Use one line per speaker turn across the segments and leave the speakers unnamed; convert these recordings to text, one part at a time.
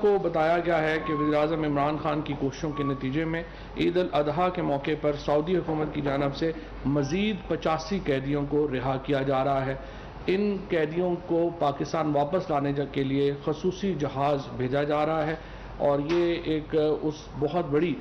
کو بتایا گیا ہے کہ وزیراعظم عمران خان کی کوششوں کے نتیجے میں عید الاضحیٰ کے موقع پر سعودی حکومت کی جانب سے مزید 85 قیدیوں کو رہا کیا جا رہا ہے۔ ان قیدیوں کو پاکستان واپس لانے کے لیے خصوصی جہاز بھیجا جا رہا ہے، اور یہ ایک بہت بڑی،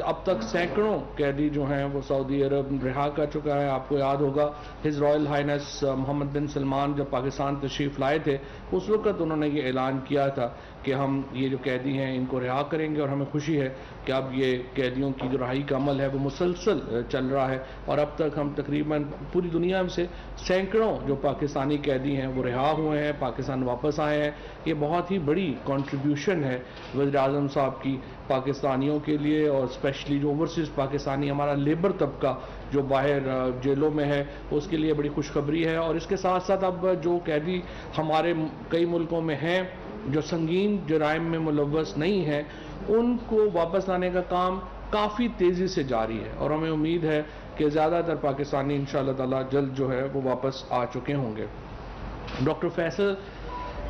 اب تک سینکڑوں قیدی جو ہیں وہ سعودی عرب رہا کر چکا ہے۔ آپ کو یاد ہوگا ہز رائل ہائنس محمد بن سلمان جب پاکستان تشریف لائے تھے، اس وقت انہوں نے یہ اعلان کیا تھا کہ ہم یہ جو قیدی ہیں ان کو رہا کریں گے، اور ہمیں خوشی ہے کہ اب یہ قیدیوں کی جو رہائی کا عمل ہے وہ مسلسل چل رہا ہے، اور اب تک ہم تقریباً پوری دنیا میں سے سینکڑوں جو پاکستانی قیدی ہیں وہ رہا ہوئے ہیں، پاکستان واپس آئے ہیں۔ یہ بہت ہی بڑی کنٹریبیوشن ہے وزیر اعظم صاحب کی پاکستانیوں کے لیے، اور اسپیشلی جو اوورسیز پاکستانی ہمارا لیبر طبقہ جو باہر جیلوں میں ہے، اس کے لیے بڑی خوشخبری ہے۔ اور اس کے ساتھ ساتھ اب جو قیدی ہمارے کئی ملکوں میں ہیں جو سنگین جرائم میں ملوث نہیں ہیں، ان کو واپس لانے کا کام کافی تیزی سے جاری ہے، اور ہمیں امید ہے کہ زیادہ تر پاکستانی انشاءاللہ تعالی جلد جو ہے وہ واپس آ چکے ہوں گے۔ Doctor Faisal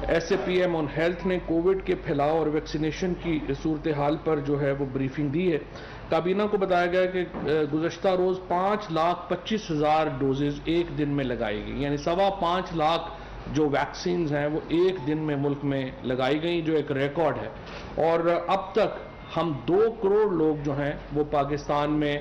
S A P M on health نے کووڈ کے پھیلاؤ اور ویکسینیشن کی صورتحال پر جو ہے وہ بریفنگ دی ہے۔ کابینہ کو بتایا گیا کہ گزشتہ روز 5,25,000 ڈوزز ایک دن میں لگائی گئی، یعنی 5.25 لاکھ جو ویکسینز ہیں وہ ایک دن میں ملک میں لگائی گئی، جو ایک ریکارڈ ہے۔ اور اب تک ہم 2 کروڑ لوگ جو ہیں وہ پاکستان میں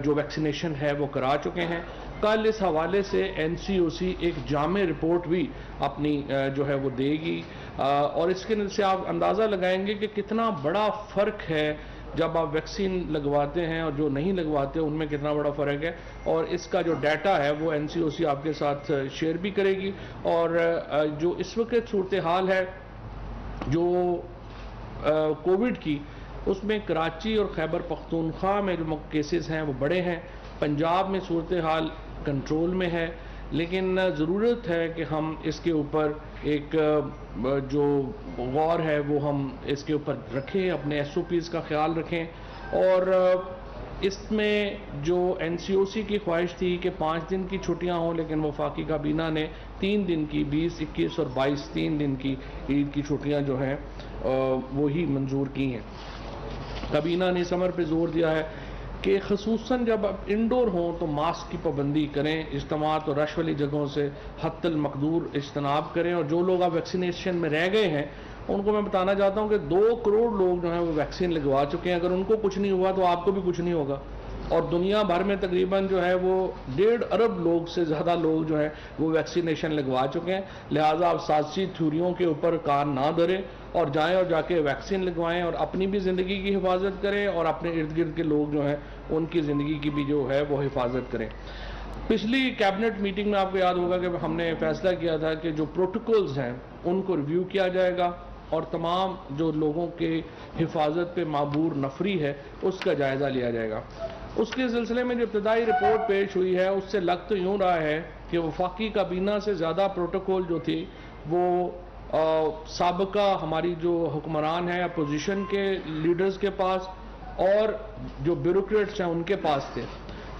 جو ویکسینیشن ہے وہ کرا چکے ہیں۔ کل اس حوالے سے این سی او سی ایک جامع رپورٹ بھی اپنی جو ہے وہ دے گی، اور اس کے سے آپ اندازہ لگائیں گے کہ کتنا بڑا فرق ہے جب آپ ویکسین لگواتے ہیں اور جو نہیں لگواتے ان میں کتنا بڑا فرق ہے۔ اور اس کا جو ڈیٹا ہے وہ این سی او سی آپ کے ساتھ شیئر بھی کرے گی۔ اور جو اس وقت صورتحال ہے جو کووڈ کی، اس میں کراچی اور خیبر پختونخوا میں جو کیسز ہیں وہ بڑے ہیں، پنجاب میں صورتحال کنٹرول میں ہے، لیکن ضرورت ہے کہ ہم اس کے اوپر ایک جو غور ہے وہ ہم اس کے اوپر رکھیں، اپنے ایس او پیز کا خیال رکھیں۔ اور اس میں جو این سی او سی کی خواہش تھی کہ 5 دن کی چھٹیاں ہوں، لیکن وفاقی کابینہ نے 3 دن کی 20، 21 اور 22 3 دن کی عید کی چھٹیاں جو ہیں وہی منظور کی ہیں۔ کابینہ نے اس امر پہ زور دیا ہے کہ خصوصاً جب آپ انڈور ہوں تو ماسک کی پابندی کریں، اجتماعات اور رش والی جگہوں سے حتی المقدور اجتناب کریں، اور جو لوگ اب ویکسینیشن میں رہ گئے ہیں ان کو میں بتانا چاہتا ہوں کہ 2 کروڑ لوگ جو ہیں وہ ویکسین لگوا چکے ہیں۔ اگر ان کو کچھ نہیں ہوا تو آپ کو بھی کچھ نہیں ہوگا، اور دنیا بھر میں تقریباً جو ہے وہ 1.5 ارب لوگ سے زیادہ لوگ جو ہیں وہ ویکسینیشن لگوا چکے ہیں۔ لہٰذا آپ سازشی تھیوریوں کے اوپر کان نہ دھریں اور جائیں اور جا کے ویکسین لگوائیں، اور اپنی بھی زندگی کی حفاظت کریں اور اپنے ارد گرد کے لوگ جو ہیں ان کی زندگی کی بھی جو ہے وہ حفاظت کریں۔ پچھلی کیبنٹ میٹنگ میں آپ کو یاد ہوگا کہ ہم نے فیصلہ کیا تھا کہ جو پروٹوکولز ہیں ان کو ریویو کیا جائے گا، اور تمام جو لوگوں کے حفاظت پہ معبور نفری ہے اس کا جائزہ لیا جائے گا۔ اس کے سلسلے میں جو ابتدائی رپورٹ پیش ہوئی ہے اس سے لگ تو یوں رہا ہے کہ وفاقی کابینہ سے زیادہ پروٹوکول جو تھی وہ سابقہ ہماری جو حکمران ہیں اپوزیشن کے لیڈرز کے پاس اور جو بیوروکریٹس ہیں ان کے پاس تھے۔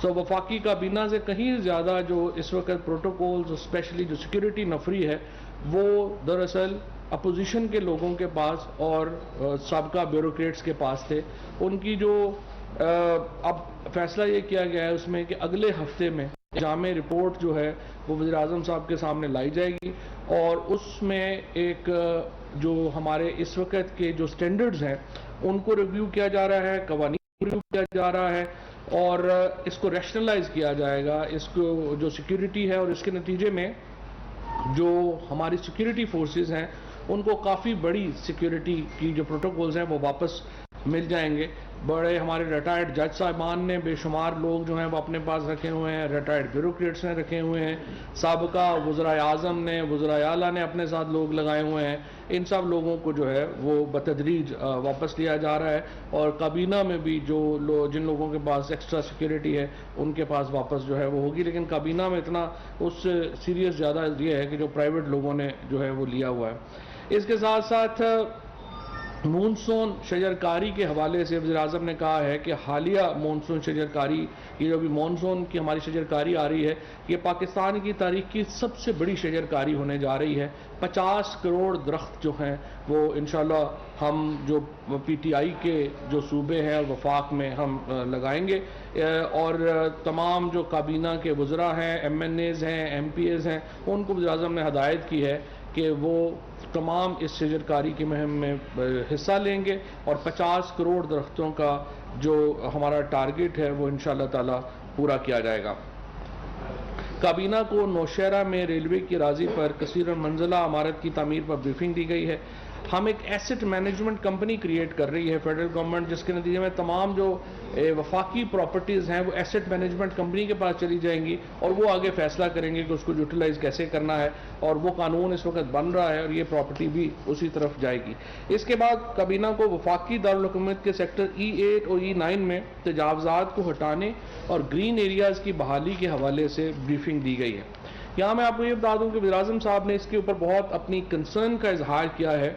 وفاقی کابینہ سے کہیں زیادہ جو اس وقت پروٹوکولز، اسپیشلی جو سیکیورٹی نفری ہے، وہ دراصل اپوزیشن کے لوگوں کے پاس اور سابقہ بیوروکریٹس کے پاس تھے۔ ان کی جو اب فیصلہ یہ کیا گیا ہے اس میں کہ اگلے ہفتے میں جامع رپورٹ جو ہے وہ وزیر اعظم صاحب کے سامنے لائی جائے گی، اور اس میں ایک جو ہمارے اس وقت کے جو سٹینڈرڈز ہیں ان کو ریویو کیا جا رہا ہے، قوانین کو ریویو کیا جا رہا ہے، اور اس کو ریشنلائز کیا جائے گا، اس کو جو سیکیورٹی ہے، اور اس کے نتیجے میں جو ہماری سیکیورٹی فورسز ہیں ان کو کافی بڑی سیکیورٹی کی جو پروٹوکولز ہیں وہ واپس مل جائیں گے۔ بڑے ہمارے ریٹائرڈ جج صاحبان نے بے شمار لوگ جو ہیں وہ اپنے پاس رکھے ہوئے ہیں، ریٹائرڈ بیوروکریٹس نے رکھے ہوئے ہیں، سابقہ وزرائے اعظم نے، وزرائے اعلیٰ نے اپنے ساتھ لوگ لگائے ہوئے ہیں۔ ان سب لوگوں کو جو ہے وہ بتدریج واپس لیا جا رہا ہے، اور کابینہ میں بھی جن لوگوں کے پاس ایکسٹرا سیکیورٹی ہے ان کے پاس واپس جو ہے وہ ہوگی، لیکن کابینہ میں اتنا اس سے سیریس زیادہ یہ ہے کہ جو پرائیویٹ لوگوں نے جو ہے وہ لیا ہوا ہے۔ اس کے ساتھ ساتھ مونسون شجرکاری کے حوالے سے وزیر اعظم نے کہا ہے کہ حالیہ مونسون شجرکاری، یہ جو بھی مونسون کی ہماری شجرکاری آ رہی ہے، یہ پاکستان کی تاریخ کی سب سے بڑی شجرکاری ہونے جا رہی ہے۔ 50 کروڑ درخت جو ہیں وہ انشاءاللہ ہم جو پی ٹی آئی کے جو صوبے ہیں اور وفاق میں ہم لگائیں گے، اور تمام جو کابینہ کے وزراء ہیں، ایم این ایز ہیں، ایم پی ایز ہیں، ان کو وزیر اعظم نے ہدایت کی ہے کہ وہ تمام اس شجرکاری کی مہم میں حصہ لیں گے، اور 50 کروڑ درختوں کا جو ہمارا ٹارگٹ ہے وہ انشاءاللہ تعالی پورا کیا جائے گا۔ کابینہ کو نوشہرہ میں ریلوے کی اراضی پر کثیر المنزلہ عمارت کی تعمیر پر بریفنگ دی گئی ہے۔ ہم ایک ایسٹ مینجمنٹ کمپنی کریٹ کر رہی ہے فیڈرل گورنمنٹ، جس کے نتیجے میں تمام جو وفاقی پراپرٹیز ہیں وہ ایسٹ مینجمنٹ کمپنی کے پاس چلی جائیں گی، اور وہ آگے فیصلہ کریں گے کہ اس کو یوٹیلائز کیسے کرنا ہے، اور وہ قانون اس وقت بن رہا ہے اور یہ پراپرٹی بھی اسی طرف جائے گی۔ اس کے بعد کابینہ کو وفاقی دارالحکومت کے سیکٹر E8 اور E9 میں تجاوزات کو ہٹانے اور گرین ایریاز کی بحالی کے حوالے سے بریفنگ دی گئی ہے۔ یہاں میں آپ کو یہ بتا دوں کہ وزیر اعظم صاحب نے اس کے اوپر بہت اپنی کنسرن کا اظہار کیا ہے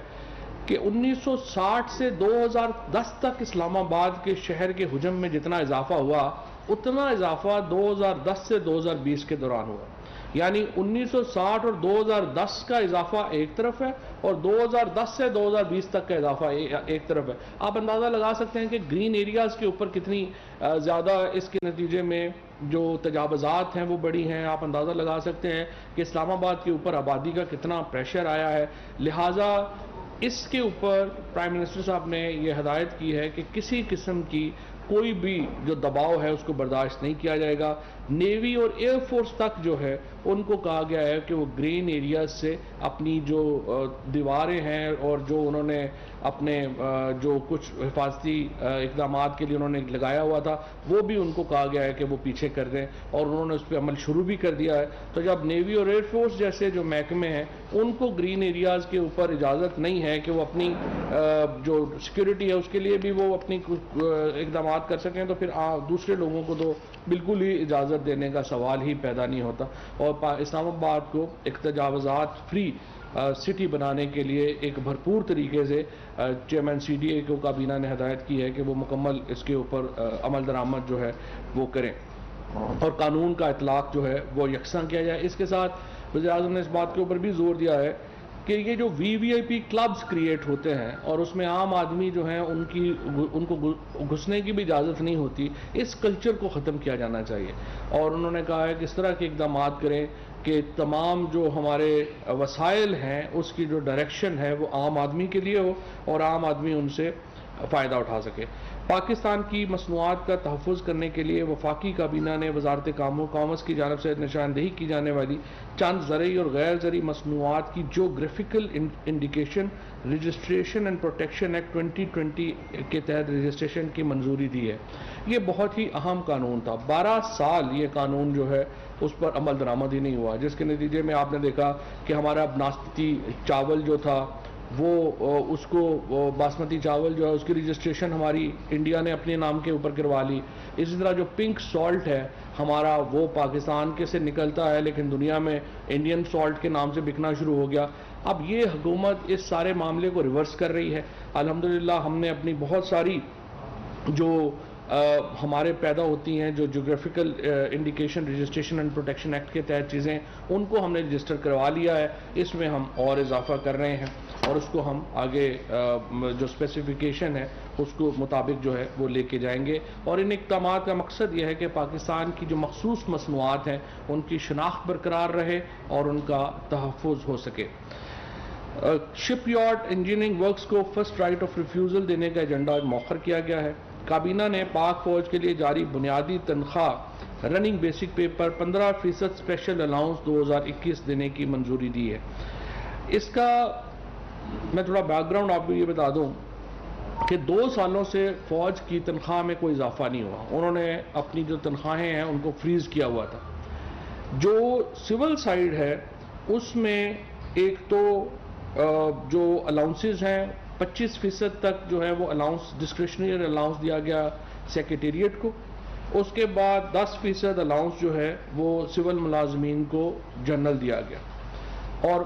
کہ 1960 سے 2010 تک اسلام آباد کے شہر کے حجم میں جتنا اضافہ ہوا، اتنا اضافہ 2010 سے 2020 کے دوران ہوا۔ یعنی 1960 اور 2010 کا اضافہ ایک طرف ہے، اور 2010 سے 2020 تک کا اضافہ ایک طرف ہے۔ آپ اندازہ لگا سکتے ہیں کہ گرین ایریاز کے اوپر کتنی زیادہ اس کے نتیجے میں جو تجاوزات ہیں وہ بڑی ہیں۔ آپ اندازہ لگا سکتے ہیں کہ اسلام آباد کے اوپر آبادی کا کتنا پریشر آیا ہے۔ لہٰذا اس کے اوپر پرائم منسٹر صاحب نے یہ ہدایت کی ہے کہ کسی قسم کی کوئی بھی جو دباؤ ہے اس کو برداشت نہیں کیا جائے گا۔ نیوی اور ایئر فورس تک جو ہے ان کو کہا گیا ہے کہ وہ گرین ایریاز سے اپنی جو دیواریں ہیں اور جو انہوں نے اپنے جو کچھ حفاظتی اقدامات کے لیے انہوں نے لگایا ہوا تھا وہ بھی ان کو کہا گیا ہے کہ وہ پیچھے کر دیں، اور انہوں نے اس پہ عمل شروع بھی کر دیا ہے۔ تو جب نیوی اور ایئر فورس جیسے جو محکمے ہیں ان کو گرین ایریاز کے اوپر اجازت نہیں ہے کہ وہ اپنی جو سیکیورٹی ہے اس کے لیے بھی وہ اپنی اقدامات کر سکیں، تو پھر دوسرے لوگوں کو تو بالکل ہی اجازت دینے کا سوال ہی پیدا نہیں ہوتا۔ اور اسلام آباد کو ایک تجاوزات فری سٹی بنانے کے لیے ایک بھرپور طریقے سے چیئرمین CDA کو کابینہ نے ہدایت کی ہے کہ وہ مکمل اس کے اوپر عمل درآمد جو ہے وہ کریں، اور قانون کا اطلاق جو ہے وہ یکساں کیا جائے۔ اس کے ساتھ وزیر اعظم نے اس بات کے اوپر بھی زور دیا ہے کہ یہ جو VIP کلبز کریٹ ہوتے ہیں اور اس میں عام آدمی جو ہیں ان کو گھسنے کی بھی اجازت نہیں ہوتی، اس کلچر کو ختم کیا جانا چاہیے۔ اور انہوں نے کہا ہے کہ اس طرح کے اقدامات کریں کہ تمام جو ہمارے وسائل ہیں اس کی جو ڈائریکشن ہے وہ عام آدمی کے لیے ہو اور عام آدمی ان سے فائدہ اٹھا سکے۔ پاکستان کی مصنوعات کا تحفظ کرنے کے لیے وفاقی کابینہ نے وزارت کامرس کی جانب سے نشاندہی کی جانے والی چند زرعی اور غیر زرعی مصنوعات کی geographical indication registration and protection act 2020 کے تحت رجسٹریشن کی منظوری دی ہے۔ یہ بہت ہی اہم قانون تھا، 12 سال یہ قانون جو ہے اس پر عمل درآمد ہی نہیں ہوا، جس کے نتیجے میں آپ نے دیکھا کہ ہمارا باسمتی چاول جو تھا وہ اس کو باسمتی چاول جو ہے اس کی رجسٹریشن ہماری انڈیا نے اپنے نام کے اوپر کروا لی۔ اسی طرح جو پنک سالٹ ہے ہمارا وہ پاکستان کے سے نکلتا ہے لیکن دنیا میں انڈین سالٹ کے نام سے بکنا شروع ہو گیا۔ اب یہ حکومت اس سارے معاملے کو ریورس کر رہی ہے۔ الحمدللہ ہم نے اپنی بہت ساری جو ہمارے پیدا ہوتی ہیں جو geographical indication registration and protection act کے تحت چیزیں ان کو ہم نے رجسٹر کروا لیا ہے۔ اس میں ہم اور اضافہ کر رہے ہیں اور اس کو ہم آگے جو اسپیسیفیکیشن ہے اس کو مطابق جو ہے وہ لے کے جائیں گے، اور ان اقدامات کا مقصد یہ ہے کہ پاکستان کی جو مخصوص مصنوعات ہیں ان کی شناخت برقرار رہے اور ان کا تحفظ ہو سکے۔ شپ یارڈ انجینئرنگ ورکس کو فرسٹ رائٹ آف ریفیوزل دینے کا ایجنڈا مؤخر کیا گیا ہے۔ کابینہ نے پاک فوج کے لیے جاری بنیادی تنخواہ رننگ بیسک پے پر 15% اسپیشل الاؤنس 2021 دینے کی منظوری دی ہے۔ اس کا میں تھوڑا بیک گراؤنڈ آپ کو یہ بتا دوں کہ 2 سالوں سے فوج کی تنخواہ میں کوئی اضافہ نہیں ہوا، انہوں نے اپنی جو تنخواہیں ہیں ان کو فریز کیا ہوا تھا۔ جو سول سائیڈ ہے اس میں ایک تو جو الاؤنسز ہیں 25% تک جو ہے وہ الاؤنس ڈسکریشنری الاؤنس دیا گیا سیکریٹریٹ کو، اس کے بعد 10% الاؤنس جو ہے وہ سول ملازمین کو جنرل دیا گیا، اور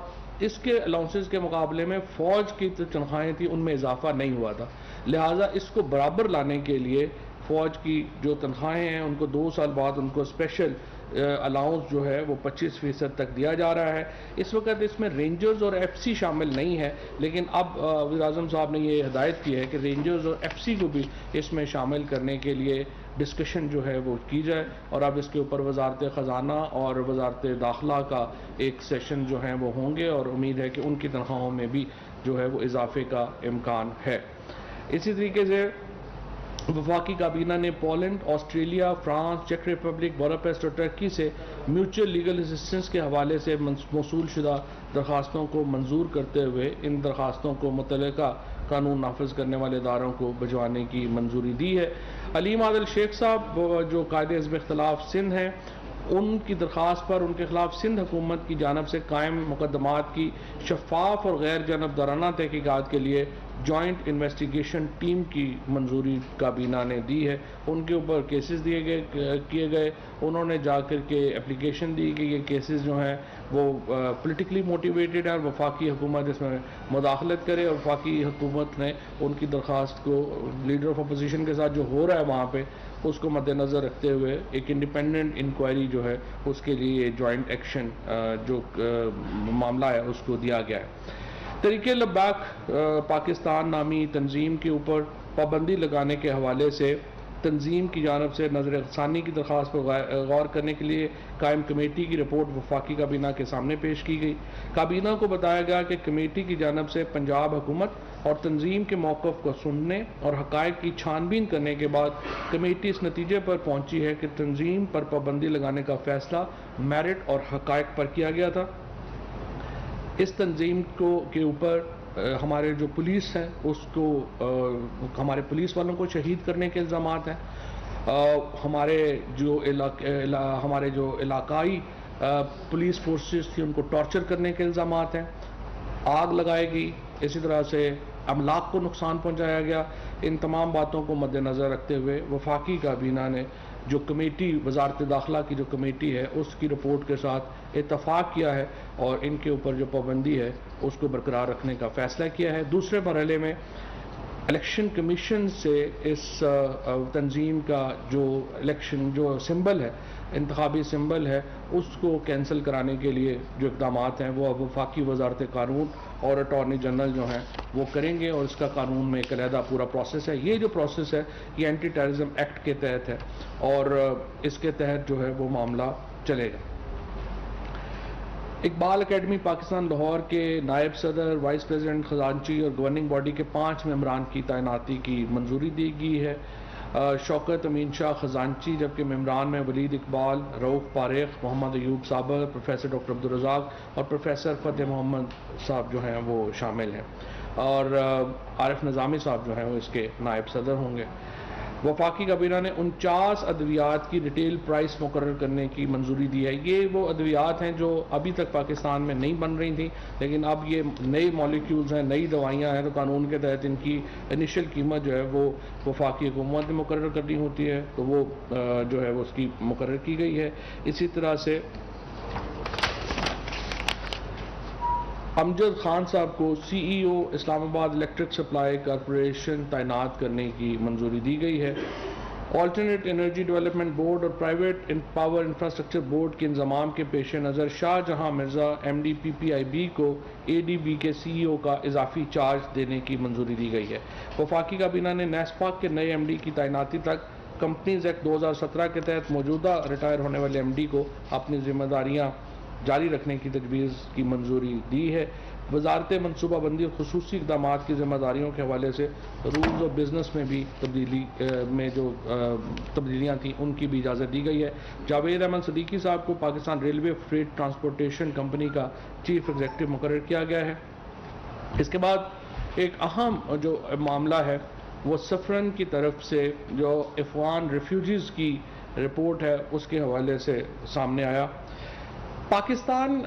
اس کے الاؤنسز کے مقابلے میں فوج کی تنخواہیں تھیں ان میں اضافہ نہیں ہوا تھا، لہٰذا اس کو برابر لانے کے لیے فوج کی جو تنخواہیں ہیں ان کو 2 سال بعد ان کو اسپیشل الاؤنس جو ہے وہ 25% تک دیا جا رہا ہے۔ اس وقت اس میں رینجرز اور ایف سی شامل نہیں ہے، لیکن اب وزیر اعظم صاحب نے یہ ہدایت کی ہے کہ رینجرز اور ایف سی کو بھی اس میں شامل کرنے کے لیے ڈسکشن جو ہے وہ کی جائے، اور اب اس کے اوپر وزارت خزانہ اور وزارت داخلہ کا ایک سیشن جو ہیں وہ ہوں گے، اور امید ہے کہ ان کی تنخواہوں میں بھی جو ہے وہ اضافے کا امکان ہے۔ اسی طریقے سے وفاقی کابینہ نے Poland, Australia, France, check republic, Budapest اور ٹرکی سے میوچل لیگل اسسٹنس کے حوالے سے موصول شدہ درخواستوں کو منظور کرتے ہوئے ان درخواستوں کو متعلقہ قانون نافذ کرنے والے اداروں کو بھجوانے کی منظوری دی ہے۔ علیم عادل شیخ صاحب جو قائد حزب اختلاف سندھ ہیں، ان کی درخواست پر ان کے خلاف سندھ حکومت کی جانب سے قائم مقدمات کی شفاف اور غیر جانبدارانہ تحقیقات کے لیے جوائنٹ انویسٹیگیشن ٹیم کی منظوری کابینہ نے دی ہے۔ ان کے اوپر کیسز کیے گئے، انہوں نے جا کر کے اپلیکیشن دی کہ یہ کیسز جو ہیں وہ پولیٹیکلی موٹیویٹڈ ہیں اور وفاقی حکومت اس میں مداخلت کرے، اور وفاقی حکومت نے ان کی درخواست کو لیڈر آف اپوزیشن کے ساتھ جو ہو رہا ہے وہاں پہ اس کو مد نظر رکھتے ہوئے ایک انڈیپینڈنٹ انکوائری جو ہے اس کے لیے جوائنٹ ایکشن جو معاملہ ہے اس کو دیا گیا ہے۔ تحریک لبیک پاکستان نامی تنظیم کے اوپر پابندی لگانے کے حوالے سے تنظیم کی جانب سے نظر ثانی کی درخواست پر غور کرنے کے لیے قائم کمیٹی کی رپورٹ وفاقی کابینہ کے سامنے پیش کی گئی۔ کابینہ کو بتایا گیا کہ کمیٹی کی جانب سے پنجاب حکومت اور تنظیم کے موقف کو سننے اور حقائق کی چھان بین کرنے کے بعد کمیٹی اس نتیجے پر پہنچی ہے کہ تنظیم پر پابندی لگانے کا فیصلہ میرٹ اور حقائق پر کیا گیا تھا۔ اس تنظیم کے اوپر ہمارے جو پولیس ہے اس کو ہمارے پولیس والوں کو شہید کرنے کے الزامات ہیں، ہمارے جو علاقائی پولیس فورسز تھی ان کو ٹارچر کرنے کے الزامات ہیں، آگ لگائی گئی، اسی طرح سے املاک کو نقصان پہنچایا گیا۔ ان تمام باتوں کو مد نظر رکھتے ہوئے وفاقی کابینہ نے جو کمیٹی وزارت داخلہ کی جو کمیٹی ہے اس کی رپورٹ کے ساتھ اتفاق کیا ہے اور ان کے اوپر جو پابندی ہے اس کو برقرار رکھنے کا فیصلہ کیا ہے۔ دوسرے مرحلے میں الیکشن کمیشن سے اس تنظیم کا جو سمبل ہے، انتخابی سمبل ہے، اس کو کینسل کرانے کے لیے جو اقدامات ہیں وہ وفاقی وزارت قانون اور اٹارنی جنرل جو ہیں وہ کریں گے، اور اس کا قانون میں ایک علیحدہ پورا پروسیس ہے۔ یہ جو پروسیس ہے یہ اینٹی ٹیررزم ایکٹ کے تحت ہے اور اس کے تحت جو ہے وہ معاملہ چلے گا۔ اقبال اکیڈمی پاکستان لاہور کے نائب صدر، وائس پریزیڈنٹ، خزانچی اور گورننگ باڈی کے 5 ممبران کی تعیناتی کی منظوری دی گئی ہے۔ شوکت امین شاہ خزانچی، جبکہ ممبران میں ولید اقبال، رؤف پاریخ، محمد ایوب صابر، پروفیسر ڈاکٹر عبدالرزاق اور پروفیسر فتح محمد صاحب جو ہیں وہ شامل ہیں، اور عارف نظامی صاحب جو ہیں وہ اس کے نائب صدر ہوں گے۔ وفاقی کابینہ نے 49 ادویات کی ریٹیل پرائس مقرر کرنے کی منظوری دی ہے۔ یہ وہ ادویات ہیں جو ابھی تک پاکستان میں نہیں بن رہی تھیں، لیکن اب یہ نئے مالیکیولز ہیں، نئی دوائیاں ہیں، تو قانون کے تحت ان کی انیشل قیمت جو ہے وہ وفاقی حکومت نے مقرر کرنی ہوتی ہے، تو وہ جو ہے وہ اس کی مقرر کی گئی ہے۔ اسی طرح سے امجد خان صاحب کو سی ای او اسلام آباد الیکٹرک سپلائی کارپوریشن تعینات کرنے کی منظوری دی گئی ہے۔ آلٹرنیٹ انرجی ڈیولپمنٹ بورڈ اور پرائیویٹ پاور انفراسٹرکچر بورڈ کے انضمام کے پیش نظر Shah Jahan Mirza M D P P I B کو اے ڈی بی کے سی ای او کا اضافی چارج دینے کی منظوری دی گئی ہے۔ وفاقی کابینہ نے نیسپاک کے نئے ایم ڈی کی تعیناتی تک کمپنیز ایکٹ 2017 کے تحت موجودہ ریٹائر ہونے والے ایم ڈی کو اپنی ذمہ داریاں جاری رکھنے کی تجویز کی منظوری دی ہے۔ وزارت منصوبہ بندی اور خصوصی اقدامات کی ذمہ داریوں کے حوالے سے رولز آف بزنس میں بھی تبدیلیاں تھیں ان کی بھی اجازت دی گئی ہے۔ جاوید احمد صدیقی صاحب کو Pakistan railway freight transportation company کا چیف ایگزیکٹو مقرر کیا گیا ہے۔ اس کے بعد ایک اہم جو معاملہ ہے وہ سفرن کی طرف سے جو افغان ریفیوجیز کی رپورٹ ہے اس کے حوالے سے سامنے آیا۔ پاکستان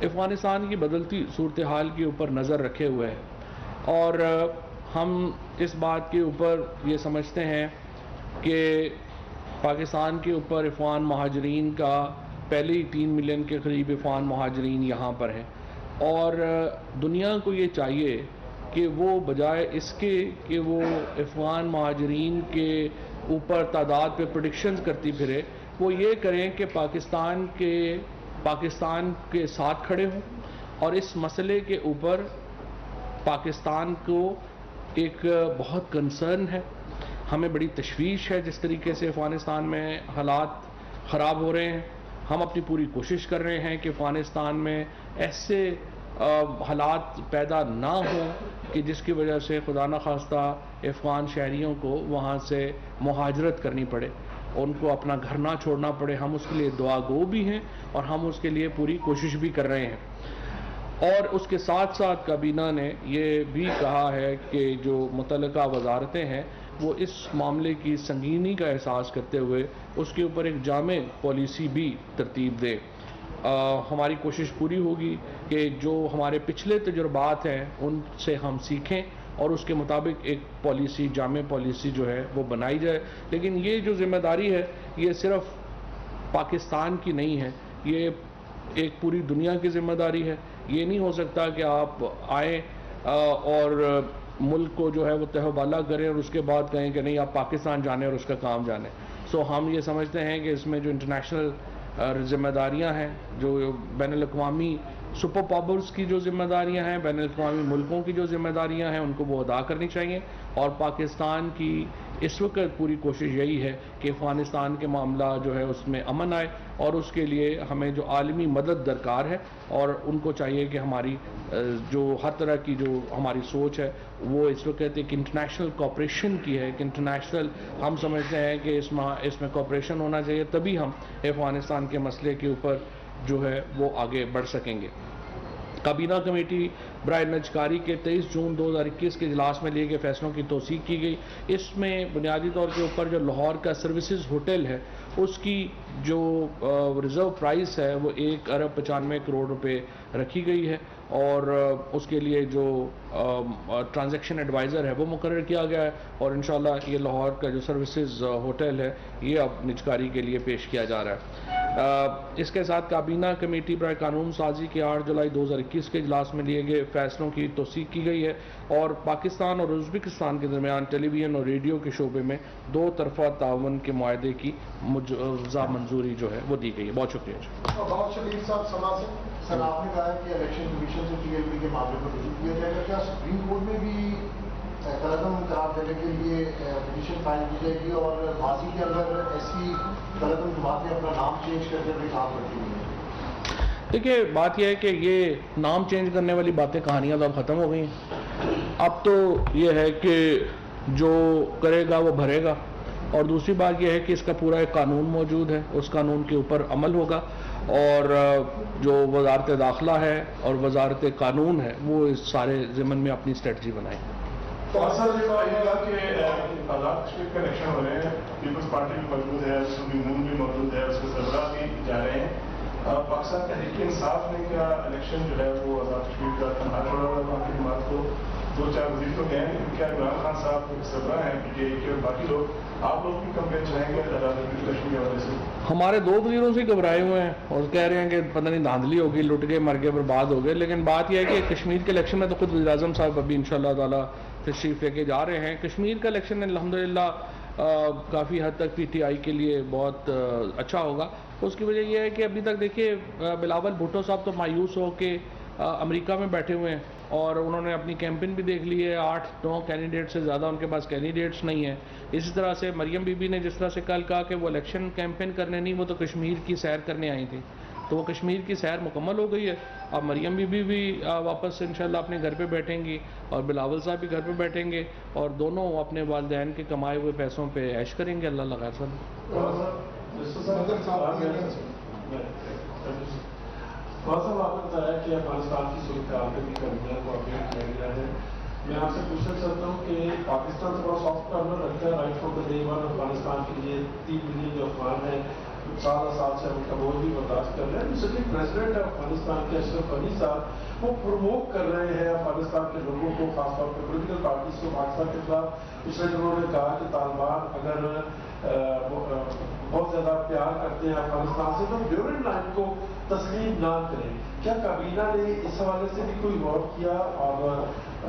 افغانستان کی بدلتی صورتحال کے اوپر نظر رکھے ہوئے ہے اور ہم اس بات کے اوپر یہ سمجھتے ہیں کہ پاکستان کے اوپر افغان مہاجرین کا پہلے ہی 3 ملین کے قریب افغان مہاجرین یہاں پر ہیں۔ اور دنیا کو یہ چاہیے کہ وہ بجائے اس کے کہ وہ افغان مہاجرین کے اوپر تعداد پہ پریڈکشنز کرتی پھرے، وہ یہ کریں کہ پاکستان کے ساتھ کھڑے ہوں اور اس مسئلے کے اوپر پاکستان کو ایک بہت کنسرن ہے، ہمیں بڑی تشویش ہے جس طریقے سے افغانستان میں حالات خراب ہو رہے ہیں. ہم اپنی پوری کوشش کر رہے ہیں کہ افغانستان میں ایسے حالات پیدا نہ ہوں کہ جس کی وجہ سے خدا نخواستہ افغان شہریوں کو وہاں سے مہاجرت کرنی پڑے، ان کو اپنا گھر نہ چھوڑنا پڑے. ہم اس کے لیے دعا گو بھی ہیں اور ہم اس کے لیے پوری کوشش بھی کر رہے ہیں. اور اس کے ساتھ ساتھ کابینہ نے یہ بھی کہا ہے کہ جو متعلقہ وزارتیں ہیں وہ اس معاملے کی سنگینی کا احساس کرتے ہوئے اس کے اوپر ایک جامع پالیسی بھی ترتیب دے. ہماری کوشش پوری ہوگی کہ جو ہمارے پچھلے تجربات ہیں ان سے ہم سیکھیں اور اس کے مطابق ایک پالیسی، جامع پالیسی جو ہے وہ بنائی جائے. لیکن یہ جو ذمہ داری ہے یہ صرف پاکستان کی نہیں ہے، یہ ایک پوری دنیا کی ذمہ داری ہے. یہ نہیں ہو سکتا کہ آپ آئیں اور ملک کو جو ہے وہ تہ و بالا کریں اور اس کے بعد کہیں کہ نہیں آپ پاکستان جانیں اور اس کا کام جانیں. ہم یہ سمجھتے ہیں کہ اس میں جو انٹرنیشنل ذمہ داریاں ہیں، جو بین الاقوامی سپر پاورز کی جو ذمہ داریاں ہیں، بین الاقوامی ملکوں کی جو ذمہ داریاں ہیں، ان کو وہ ادا کرنی چاہیے. اور پاکستان کی اس وقت پوری کوشش یہی ہے کہ افغانستان کے معاملہ جو ہے اس میں امن آئے، اور اس کے لیے ہمیں جو عالمی مدد درکار ہے اور ان کو چاہیے کہ ہماری جو ہر طرح کی جو ہماری سوچ ہے وہ اس وقت ایک انٹرنیشنل کوآپریشن کی ہے. کہ انٹرنیشنل ہم سمجھتے ہیں کہ اس میں کوآپریشن ہونا چاہیے، تبھی ہم افغانستان کے مسئلے کے اوپر جو ہے وہ آگے بڑھ سکیں گے. کابینہ کمیٹی برائے نجکاری کے 23 جون 2021 کے اجلاس میں لیے گئے فیصلوں کی توثیق کی گئی. اس میں بنیادی طور کے اوپر جو لاہور کا سروسز ہوٹل ہے اس کی جو ریزرو پرائس ہے وہ 1.95 کروڑ روپے رکھی گئی ہے، اور اس کے لیے جو ٹرانزیکشن ایڈوائزر ہے وہ مقرر کیا گیا ہے. اور انشاءاللہ یہ لاہور کا جو سروسز ہوٹل ہے یہ اب نجکاری کے لیے پیش کیا جا رہا ہے. اس کے ساتھ کابینہ کمیٹی برائے قانون سازی کے 8 جولائی 2021 کے اجلاس میں لیے گئے فیصلوں کی توثیق کی گئی ہے، اور پاکستان اور ازبکستان کے درمیان ٹیلی ویژن اور ریڈیو کے شعبے میں 2 طرفہ تعاون کے معاہدے کی مجوزہ منظوری جو ہے وہ دی گئی ہے. بہت شکریہ.
بہت شکریہ صاحب. سما سے سر آپ نے کہا کہ الیکشن کمیشن سے ٹی ایل پی کے معاملے پر رجوع کیا جائے گا، کیا سپریم کورٹ میں بھی قلعدم قرار دینے کے لیے پٹیشن فائل کی جائے گی، اور ماضی کے اندر ایسی قلعدم جماعتیں اپنا نام چینج کر کے اپنے کام کرتی ہوئی ہیں؟
دیکھیے بات یہ ہے کہ یہ نام چینج کرنے والی باتیں کہانیاں تو اب ختم ہو گئی ہیں. اب تو یہ ہے کہ جو کرے گا وہ بھرے گا، اور دوسری بات یہ ہے کہ اس کا پورا ایک قانون موجود ہے، اس قانون کے اوپر عمل ہوگا، اور جو وزارت داخلہ ہے اور وزارت قانون ہے وہ اس سارے ضمن میں اپنی اسٹریٹجی بنائیں.
تو اصل یہ بات یہ کہ آزاد کشمیر کے الیکشن ہو رہے ہیں، پیپلز پارٹی بھی موجود ہے، سنی نون بھی موجود ہے، اس کے سربراہ بھی جا رہے ہیں. پاکستان تحریک انصاف نے کیا الیکشن جو ہے وہ آزاد کشمیر کا تنہا چھوڑا ہوا ہے؟ باقی جماعت کو 2-4 وزیر تو گئے ہیں، کیا عمران خان صاحب سربراہ ہیں پی ٹی آئی کے، اور باقی لوگ آپ لوگ بھی کمپلین چلائیں گے آزاد کشمیر کے حوالے سے؟
ہمارے 2 وزیروں سے گھبرائے ہوئے ہیں اور کہہ رہے ہیں کہ پتہ نہیں دھاندلی ہوگی، لٹ گئے، مر گئے، برباد ہو گئے. لیکن بات یہ ہے کہ کشمیر کے الیکشن میں تو خود وزیر اعظم صاحب ابھی انشاءاللہ تعالی تشریف لے کے جا رہے ہیں. کشمیر کا الیکشن الحمدللہ کافی حد تک پی ٹی آئی کے لیے بہت اچھا ہوگا. اس کی وجہ یہ ہے کہ ابھی تک دیکھیے بلاول بھٹو صاحب تو مایوس ہو کے امریکہ میں بیٹھے ہوئے ہیں، اور انہوں نے اپنی کیمپین بھی دیکھ لی ہے. 8-9 کینڈیڈیٹ سے زیادہ ان کے پاس کینڈیڈیٹس نہیں ہیں. اسی طرح سے مریم بی بی نے جس طرح سے کل کہا کہ وہ الیکشن کیمپین کرنے نہیں، وہ تو کشمیر کی سیر کرنے آئی تھی، تو وہ کشمیر کی سیر مکمل ہو گئی ہے. اب مریم بی بی بھی واپس سے انشاءاللہ اپنے گھر پہ بیٹھیں گی، اور بلاول صاحب بھی گھر پہ بیٹھیں گے، اور دونوں اپنے والدین کے کمائے ہوئے پیسوں پہ عیش کریں گے. اللہ خیر
صاحب آپ نے بتایا کہ افغانستان کی صورتحال کے بھی کمیاں کو اپڈیٹ کیا گیا ہے. میں آپ سے پوچھنا چاہتا ہوں کہ پاکستان سے بڑا سافٹ کارنر رکھتا ہے right from the day one Afghanistan کے لیے. 3 ملین جو افغان ہیں سال سے ان کا بوجھ بھی برداشت کر رہے ہیں. دوسری پریزیڈنٹ ہے افغانستان کے اشرف غنی صاحب، وہ پرووک کر رہے ہیں افغانستان کے لوگوں کو، خاص طور پہ پولیٹیکل پارٹیز کو پاکستان کے خلاف. پچھلے دنوں نے کہا کہ طالبان اگر بہت زیادہ پیار کرتے ہیں افغانستان سے تو ڈیورنڈ لائن کو تسلیم نہ کریں. کیا کابینہ نے اس حوالے سے بھی کوئی غور کیا؟ اور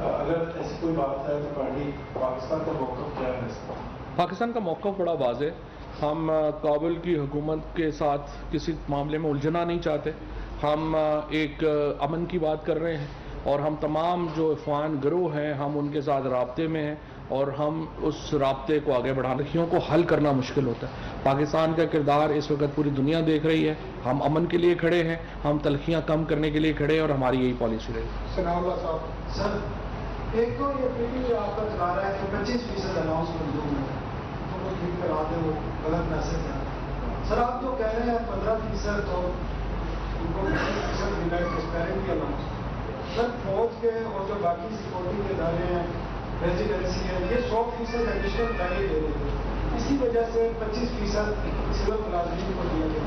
اگر ایسی کوئی بات ہے تو پاکستان کا موقف کیا ہے اس پر؟
پاکستان کا موقف بڑا واضح. ہم کابل کی حکومت کے ساتھ کسی معاملے میں الجھنا نہیں چاہتے. ہم ایک امن کی بات کر رہے ہیں اور ہم تمام جو افغان گروہ ہیں ہم ان کے ساتھ رابطے میں ہیں اور ہم اس رابطے کو آگے بڑھانے کو حل کرنا مشکل ہوتا ہے. پاکستان کا کردار اس وقت پوری دنیا دیکھ رہی ہے. ہم امن کے لیے کھڑے ہیں, ہم تلخیاں کم کرنے کے لیے کھڑے ہیں اور ہماری یہی پالیسی رہے گی.
ثناء اللہ صاحب.
سر ایک تو یہ پیڈی آپ کا چلا رہا ہے کہ 25% اناؤنسمنٹ جو ہے تو وہ ٹھیک کرا دیں, وہ غلط میسج ہے. سر آپ جو کہہ رہے ہیں 15% تو ان کو 20% ملا ہے ٹرانسپیرنٹلی اناؤنس. سر فوج کے اور جو باقی سیکورٹی کے ادارے ہیں, ریزیڈنسی ہے, یہ 100% ایڈیشنل پیکیج دے رہے ہیں. اسی وجہ سے 25% سول ملازمین کو دیا گیا.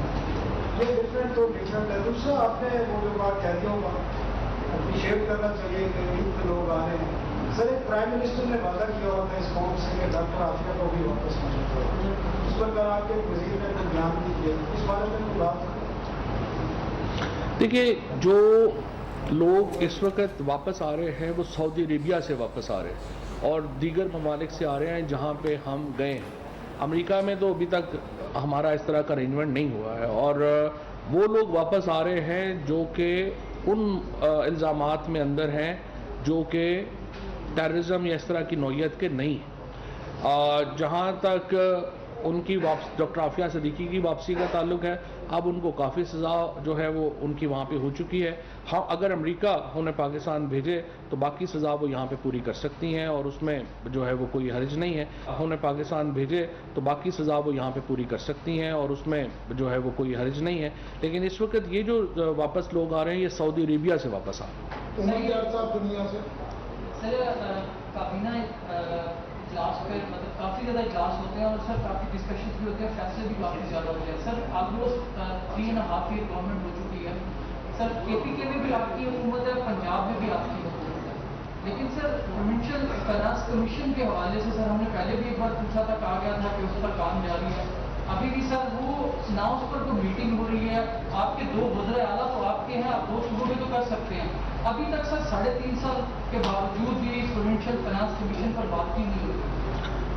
یہ ڈفرینٹ تو ڈفرینٹ ہے. دوسرا آپ نے وہ جو بات قیدیوں کا اپریشیٹ کرنا چاہیے کہ نیوز کے لوگ آ رہے ہیں. سر ایک پرائم منسٹر نے وعدہ کیا ہوا تھا اس قوم سے کہ ڈاکٹر عافیہ کو بھی واپس ملے. اس پر اگر آپ کے وزیر نے کوئی بیان دیجیے اس بارے میں کوئی بات.
دیکھیے, جو لوگ اس وقت واپس آ رہے ہیں وہ سعودی عربیہ سے واپس آ رہے ہیں اور دیگر ممالک سے آ رہے ہیں جہاں پہ ہم گئے ہیں. امریکہ میں تو ابھی تک ہمارا اس طرح کا ارینجمنٹ نہیں ہوا ہے اور وہ لوگ واپس آ رہے ہیں جو کہ ان الزامات میں اندر ہیں جو کہ ٹیررزم یا اس طرح کی نوعیت کے نہیں ہیں. جہاں تک ان کی ڈاکٹر عافیہ صدیقی کی واپسی کا تعلق ہے, اب ان کو کافی سزا جو ہے وہ ان کی وہاں پہ ہو چکی ہے. ہاں, اگر امریکہ انہیں پاکستان بھیجے تو باقی سزا وہ یہاں پہ پوری کر سکتی ہیں اور اس میں جو ہے وہ کوئی حرج نہیں ہے. انہیں پاکستان بھیجے تو باقی سزا وہ یہاں پہ پوری کر سکتی ہیں اور اس میں جو ہے وہ کوئی حرج نہیں ہے. لیکن اس وقت یہ جو واپس لوگ آ رہے ہیں یہ سعودی عربیہ سے واپس آ رہے ہیں.
دنیا سے
کابینہ اجلاس پہ مطلب کافی زیادہ اجلاس ہوتے ہیں اور سر کافی ڈسکشنز بھی ہوتے ہیں, فیصلے بھی کافی زیادہ ہوتے ہیں. سر آلموسٹ 3.5 ایئر گورنمنٹ ہو چکی ہے. سر KPK میں بھی آپ کی حکومت ہے, پنجاب میں بھی آپ کی حکومت ہے. لیکن سر پروونشل فائنانس کمیشن کے حوالے سے سر ہم نے پہلے بھی ایک بار پوچھا تھا, کہا گیا تھا کہ اس پر کام جاری ہے. ابھی بھی سر وہ نہ اس پر کوئی میٹنگ ہو رہی ہے. آپ کے 2 وزرائے اعلیٰ تو آپ کے ہیں, آپ 2 صوبوں میں تو کر سکتے ہیں. ابھی تک سر 3.5 سال کے باوجود بھی پروونشل فائنانس کمیشن پر بات کی نہیں ہوئی.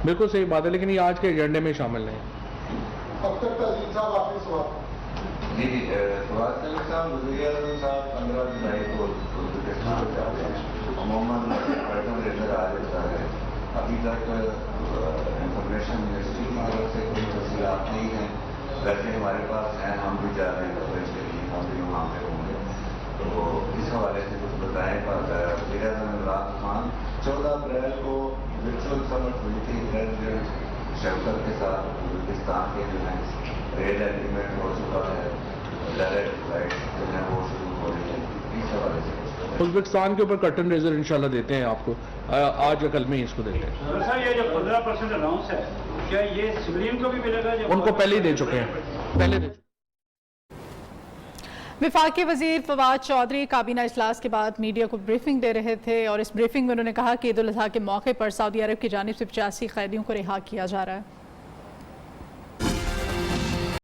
بالکل صحیح بات ہے, لیکن یہ آج کے ایجنڈے میں شامل نہیں.
اب تک عزیز صاحب آپ نے سوال.
جی فواد سلک صاحب, وزیر اعظم صاحب 15 جولائی کو ازبکستان جاتے ہیں. عموماً پرزم ریزر آ جاتا ہے. ابھی تک انفارمیشن منسٹری کی طرف سے کوئی تفصیلات نہیں ہیں. ویسے ہمارے پاس ہیں, ہم بھی جا رہے ہیں کوریج کے لیے, ہم بھی وہاں پہ ہوں گے. تو اس حوالے سے کچھ بتائیں. وزیر اعظم عمران خان 14 اپریل کو ورچوئل سمٹ ہوئی تھی پریزیڈنٹ شیوکر کے ساتھ. ازبکستان کے جو ہے ریل ایگریمنٹ ہو چکا ہے, ڈائریکٹ فلائٹ جو ہے وہ شروع ہو رہی ہے. اس حوالے سے
ازبکستان کے اوپر کرٹن ریزر انشاءاللہ دیتے ہیں آپ کو, آج یا کل میں ہی اس کو دیتے ہیں.
سر یہ جو 15% اناؤنس ہے, کیا یہ سولیم کو بھی ملے گا؟
ان کو پہلے ہی دے چکے ہیں, پہلے دے چکے ہیں.
وفاقی وزیر فواد چودھری کابینہ اجلاس کے بعد میڈیا کو بریفنگ دے رہے تھے اور اس بریفنگ میں انہوں نے کہا کہ عید الاضحیٰ کے موقع پر سعودی عرب کی جانب سے 85 قیدیوں کو رہا کیا جا رہا ہے.